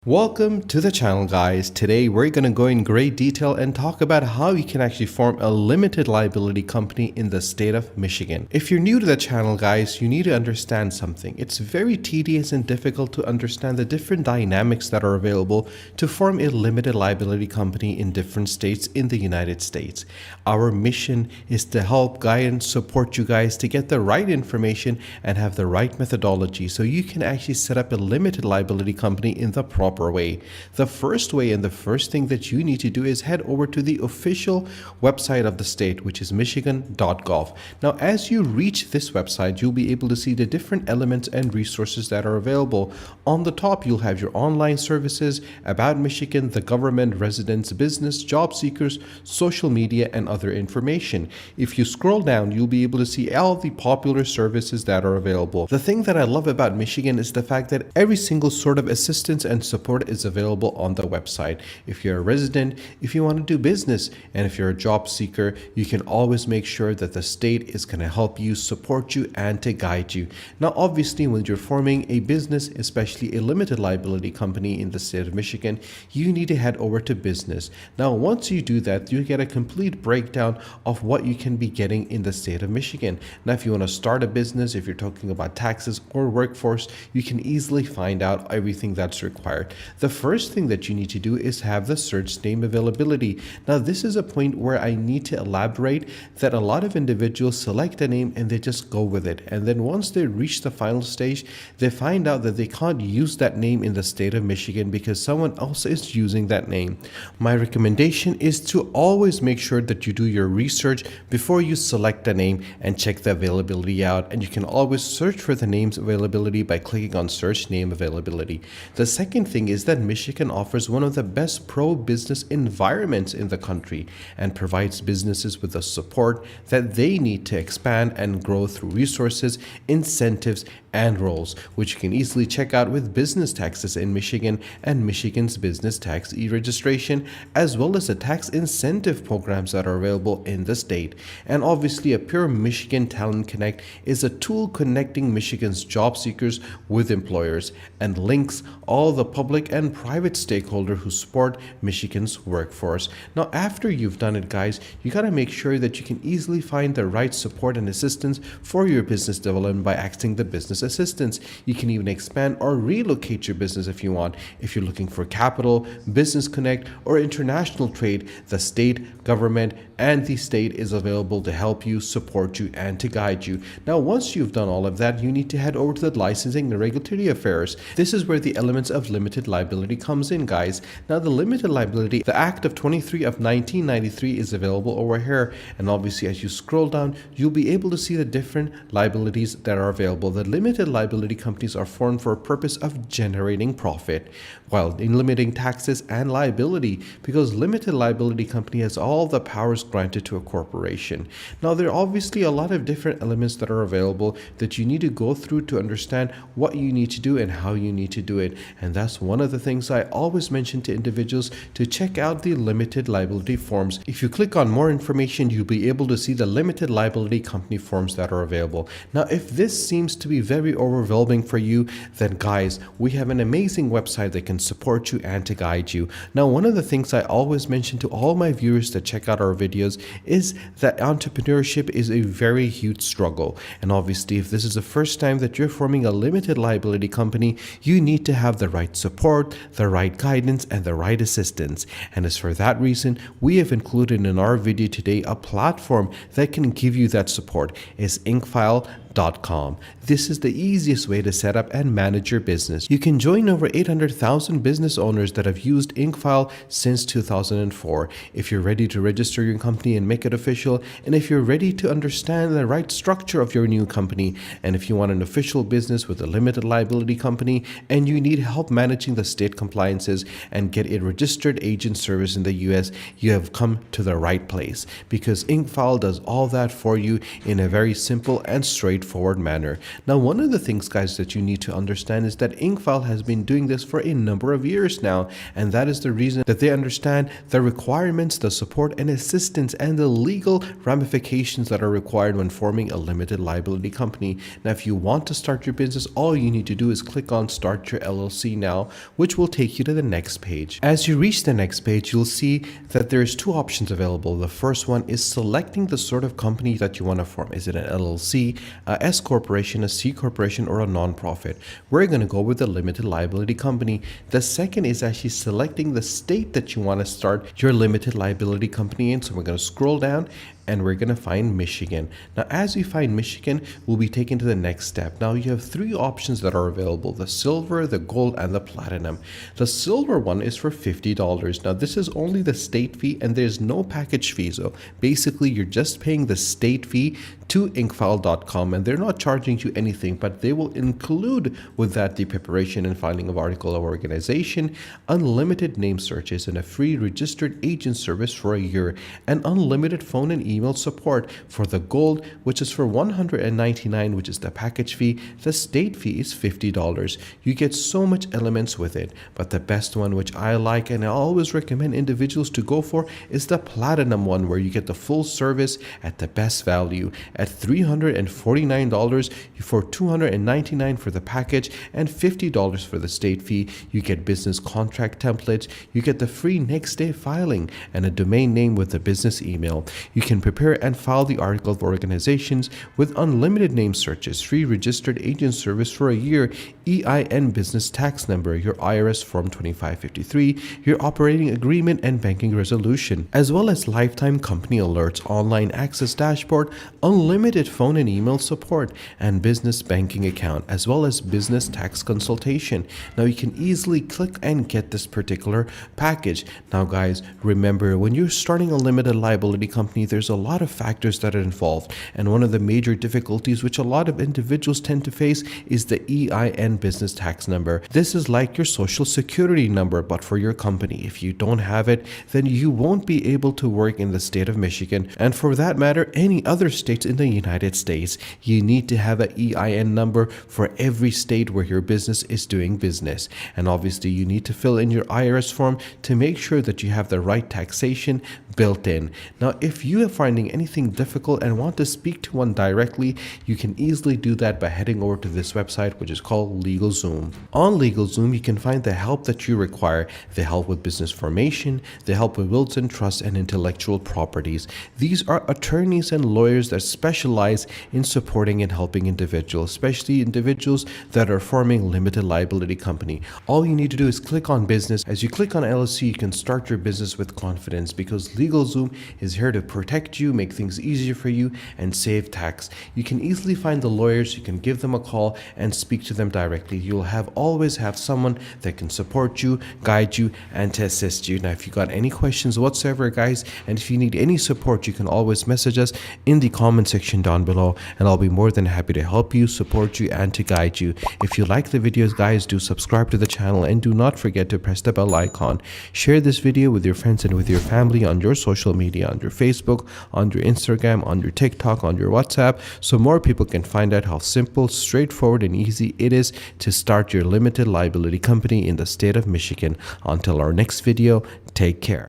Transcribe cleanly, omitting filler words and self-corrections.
Welcome to the channel, guys. Today we're going to go in great detail and talk about how you can actually form a limited liability company in the state of Michigan. If you're new to the channel, guys, you need to understand something. It's very tedious and difficult to understand the different dynamics that are available to form a limited liability company in different states in the United States. Our mission is to help guide and support you guys to get the right information and have the right methodology so you can actually set up a limited liability company in the proper way. The first way and the first thing that you need to do is head over to the official website of the state, which is michigan.gov. Now, as you reach this website, you'll be able to see the different elements and resources that are available. On the top, you'll have your online services, about Michigan, the government, residents, business, job seekers, social media, and other information. If you scroll down, you'll be able to see all the popular services that are available. The thing that I love about Michigan is the fact that every single sort of assistance and support is available on the website. If you're a resident, if you want to do business, and if you're a job seeker, you can always make sure that the state is going to help you, support you, and to guide you. Now, obviously, when you're forming a business, especially a limited liability company in the state of Michigan, you need to head over to business. Now, once you do that, you get a complete breakdown of what you can be getting in the state of Michigan. Now, if you want to start a business, if you're talking about taxes or workforce, you can easily find out everything that's required. The first thing that you need to do is have the search name availability. Now, this is a point where I need to elaborate that a lot of individuals select a name and they just go with it. And then once they reach the final stage, they find out that they can't use that name in the state of Michigan because someone else is using that name. My recommendation is to always make sure that you do your research before you select a name and check the availability out. And you can always search for the name's availability by clicking on search name availability. The second thing is that Michigan offers one of the best pro-business environments in the country and provides businesses with the support that they need to expand and grow through resources, incentives, and roles, which you can easily check out with business taxes in Michigan and Michigan's business tax e-registration, as well as the tax incentive programs that are available in the state. And obviously, a pure Michigan Talent Connect is a tool connecting Michigan's job seekers with employers and links all the public and private stakeholders who support Michigan's workforce. Now, after you've done it, guys, you got to make sure that you can easily find the right support and assistance for your business development by accessing the business assistance. You can even expand or relocate your business if you want. If you're looking for capital, business connect, or international trade, the state, government, and the state is available to help you, support you, and to guide you. Now, once you've done all of that, you need to head over to the licensing and regulatory affairs. This is where the elements of limited liability comes in, guys. Now, the limited liability, the Act of 23 of 1993 is available over here. And obviously, as you scroll down, you'll be able to see the different liabilities that are available. The limited liability companies are formed for a purpose of generating profit, while in limiting taxes and liability, because limited liability company has all the powers granted to a corporation. Now, there are obviously a lot of different elements that are available that you need to go through to understand what you need to do and how you need to do it. And that's one of the things I always mention to individuals to check out the limited liability forms. If you click on more information, you'll be able to see the limited liability company forms that are available. Now, if this seems to be very overwhelming for you, then guys, we have an amazing website that can support you and to guide you. Now, one of the things I always mention to all my viewers that check out our videos is that entrepreneurship is a very huge struggle. And obviously, if this is the first time that you're forming a limited liability company, you need to have the right support, the right guidance, and the right assistance. And it's for that reason we have included in our video today a platform that can give you that support. It's Incfile.com. This is the easiest way to set up and manage your business. You can join over 800,000 business owners that have used Incfile since 2004. If you're ready to register your company and make it official, and if you're ready to understand the right structure of your new company, and if you want an official business with a limited liability company and you need help managing the state compliances and get a registered agent service in the US, you have come to the right place, because Incfile does all that for you in a very simple and straightforward straightforward manner. Now, one of the things, guys, that you need to understand is that Inkfile has been doing this for a number of years now, and that is the reason that they understand the requirements, the support and assistance, and the legal ramifications that are required when forming a limited liability company. Now, if you want to start your business, all you need to do is click on Start Your LLC Now, which will take you to the next page. As you reach the next page, you'll see that there's two options available. The first one is selecting the sort of company that you want to form. Is it an LLC, a S corporation, a C corporation, or a nonprofit? We're going to go with a limited liability company. The second is actually selecting the state that you want to start your limited liability company in. So we're going to scroll down and we're going to find Michigan. Now, as we find Michigan, we'll be taken to the next step. Now, you have three options that are available: the silver, the gold, and the platinum. The silver one is for $50. Now, this is only the state fee and there's no package fee. So basically, you're just paying the state fee to inkfile.com, and they're not charging you anything, but they will include with that the preparation and filing of article of organization, unlimited name searches, and a free registered agent service for a year, and unlimited phone and email support. For the gold, which is for $199, which is the package fee, the state fee is $50. You get so much elements with it, but the best one, which I like and I always recommend individuals to go for, is the platinum one, where you get the full service at the best value at $349 for $299 for the package and $50 for the state fee. You get business contract templates, you get the free next day filing, and a domain name with the business email. You can prepare and file the article of organizations with unlimited name searches, free registered agent service for a year, EIN business tax number, your IRS form 2553, your operating agreement and banking resolution, as well as lifetime company alerts, online access dashboard, unlimited phone and email support, and business banking account, as well as business tax consultation. Now, you can easily click and get this particular package. Now, guys, remember, when you're starting a limited liability company, there's a lot of factors that are involved, and one of the major difficulties which a lot of individuals tend to face is the EIN business tax number. This is like your social security number, but for your company. If you don't have it, then you won't be able to work in the state of Michigan, and for that matter, any other states in the United States. You need to have an EIN number for every state where your business is doing business, and obviously you need to fill in your IRS form to make sure that you have the right taxation built in. Now, if you are finding anything difficult and want to speak to one directly, you can easily do that by heading over to this website, which is called LegalZoom. On LegalZoom, you can find the help that you require: the help with business formation, the help with wills and trusts, and intellectual properties. These are attorneys and lawyers that specialize in supporting and helping individuals, especially individuals that are forming limited liability company. All you need to do is click on business. As you click on LLC, you can start your business with confidence, because LegalZoom is here to protect you, make things easier for you, and save tax. You can easily find the lawyers, you can give them a call and speak to them directly. You'll always have someone that can support you, guide you, and to assist you. Now, if you got any questions whatsoever, guys, and if you need any support, you can always message us in the comment section down below, and I'll be more than happy to help you, support you, and to guide you. If you like the videos, guys, do subscribe to the channel, and do not forget to press the bell icon. Share this video with your friends and with your family on your social media, on your Facebook, on your Instagram, on your TikTok, on your WhatsApp, so more people can find out how simple, straightforward, and easy it is to start your limited liability company in the state of Michigan. Until our next video, take care.